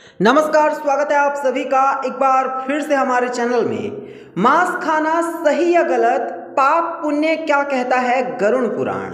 नमस्कार, स्वागत है आप सभी का एक बार फिर से हमारे चैनल में। मांस खाना सही या गलत, पाप पुण्य क्या कहता है गरुड़ पुराण।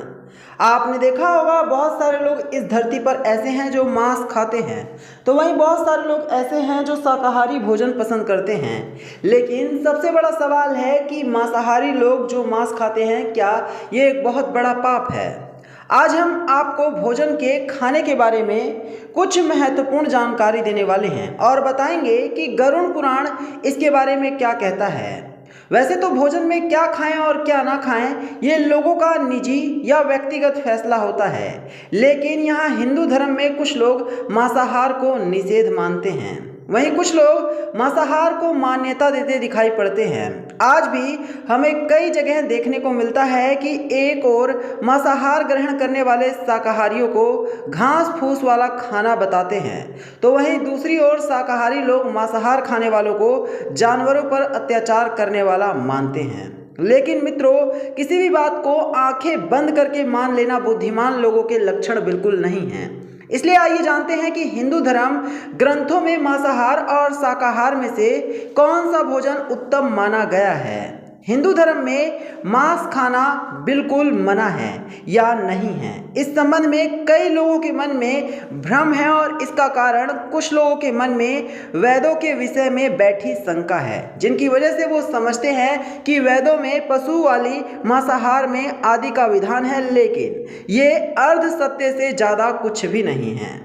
आपने देखा होगा बहुत सारे लोग इस धरती पर ऐसे हैं जो मांस खाते हैं, तो वहीं बहुत सारे लोग ऐसे हैं जो शाकाहारी भोजन पसंद करते हैं। लेकिन सबसे बड़ा सवाल है कि मांसाहारी लोग जो मांस खाते हैं, क्या ये एक बहुत बड़ा पाप है। आज हम आपको भोजन के खाने के बारे में कुछ महत्वपूर्ण जानकारी देने वाले हैं और बताएंगे कि गरुड़ पुराण इसके बारे में क्या कहता है। वैसे तो भोजन में क्या खाएं और क्या ना खाएं ये लोगों का निजी या व्यक्तिगत फैसला होता है, लेकिन यहाँ हिंदू धर्म में कुछ लोग मांसाहार को निषेध मानते हैं, वहीं कुछ लोग मांसाहार को मान्यता देते दिखाई पड़ते हैं। आज भी हमें कई जगह देखने को मिलता है कि एक और मांसाहार ग्रहण करने वाले शाकाहारियों को घास फूस वाला खाना बताते हैं, तो वहीं दूसरी ओर शाकाहारी लोग मांसाहार खाने वालों को जानवरों पर अत्याचार करने वाला मानते हैं। लेकिन मित्रों, किसी भी बात को आंखें बंद करके मान लेना बुद्धिमान लोगों के लक्षण बिल्कुल नहीं है। इसलिए आइए जानते हैं कि हिंदू धर्म ग्रंथों में मांसाहार और शाकाहार में से कौन सा भोजन उत्तम माना गया है। हिंदू धर्म में मांस खाना बिल्कुल मना है या नहीं है, इस संबंध में कई लोगों के मन में भ्रम है और इसका कारण कुछ लोगों के मन में वेदों के विषय में बैठी शंका है, जिनकी वजह से वो समझते हैं कि वेदों में पशु वाली मांसाहार में आदि का विधान है, लेकिन ये अर्ध सत्य से ज़्यादा कुछ भी नहीं है।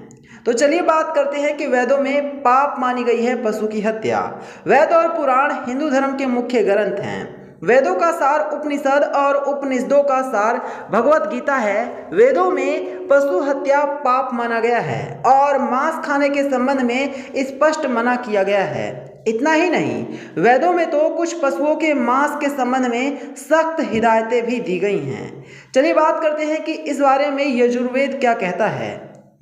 तो चलिए बात करते हैं कि वेदों में पाप मानी गई है पशु की हत्या। वेद और पुराण हिंदू धर्म के मुख्य ग्रंथ हैं। वेदों का सार उपनिषद और उपनिषदों का सार भगवत गीता है। वेदों में पशु हत्या पाप माना गया है और मांस खाने के संबंध में स्पष्ट मना किया गया है। इतना ही नहीं, वेदों में तो कुछ पशुओं के मांस के संबंध में सख्त हिदायतें भी दी गई हैं। चलिए बात करते हैं कि इस बारे में यजुर्वेद क्या कहता है।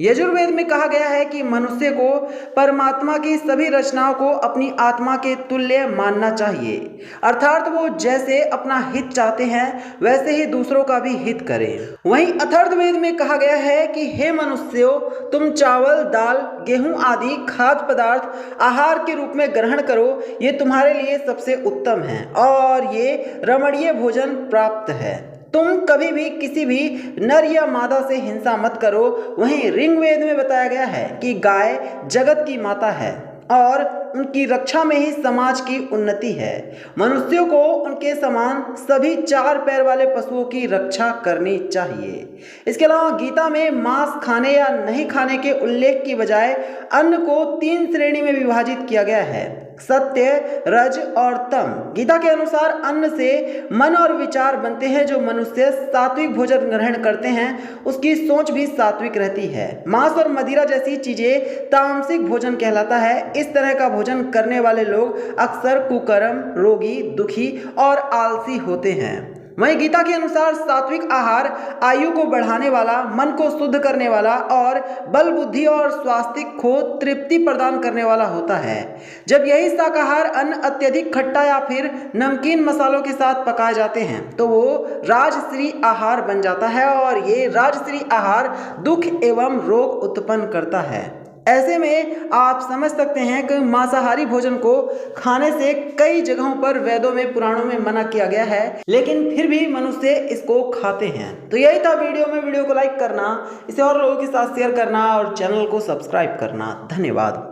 यजुर्वेद में कहा गया है कि मनुष्य को परमात्मा की सभी रचनाओं को अपनी आत्मा के तुल्य मानना चाहिए, अर्थात वो जैसे अपना हित चाहते हैं वैसे ही दूसरों का भी हित करें। वहीं अथर्ववेद में कहा गया है कि हे मनुष्यों, तुम चावल, दाल, गेहूं आदि खाद्य पदार्थ आहार के रूप में ग्रहण करो, ये तुम्हारे लिए सबसे उत्तम है और ये रमणीय भोजन प्राप्त है। तुम कभी भी किसी भी नर या मादा से हिंसा मत करो। वहीं ऋग्वेद में बताया गया है कि गाय जगत की माता है और उनकी रक्षा में ही समाज की उन्नति है। मनुष्यों को उनके समान सभी चार पैर वाले पशुओं की रक्षा करनी चाहिए। इसके अलावा गीता में मांस खाने या नहीं खाने के उल्लेख की बजाय अन्न को 3 श्रेणी में विभाजित किया गया है, सत्य, रज और तम। गीता के अनुसार अन्न से मन और विचार बनते हैं। जो मनुष्य सात्विक भोजन ग्रहण करते हैं उसकी सोच भी सात्विक रहती है। मांस और मदिरा जैसी चीजें तामसिक भोजन कहलाता है। इस तरह का भोजन करने वाले लोग अक्सर कुकर्म, रोगी, दुखी और आलसी होते हैं। वहीं गीता के अनुसार सात्विक आहार आयु को बढ़ाने वाला, मन को शुद्ध करने वाला और बल, बुद्धि और स्वास्थ्य को तृप्ति प्रदान करने वाला होता है। जब यही शाकाहार अन्न अत्यधिक खट्टा या फिर नमकीन मसालों के साथ पकाए जाते हैं तो वो राजश्री आहार बन जाता है और ये राजश्री आहार दुख एवं रोग उत्पन्न करता है। ऐसे में आप समझ सकते हैं कि मांसाहारी भोजन को खाने से कई जगहों पर वेदों में, पुराणों में मना किया गया है, लेकिन फिर भी मनुष्य इसको खाते हैं। तो यही था वीडियो को लाइक करना, इसे और लोगों के साथ शेयर करना और चैनल को सब्सक्राइब करना। धन्यवाद।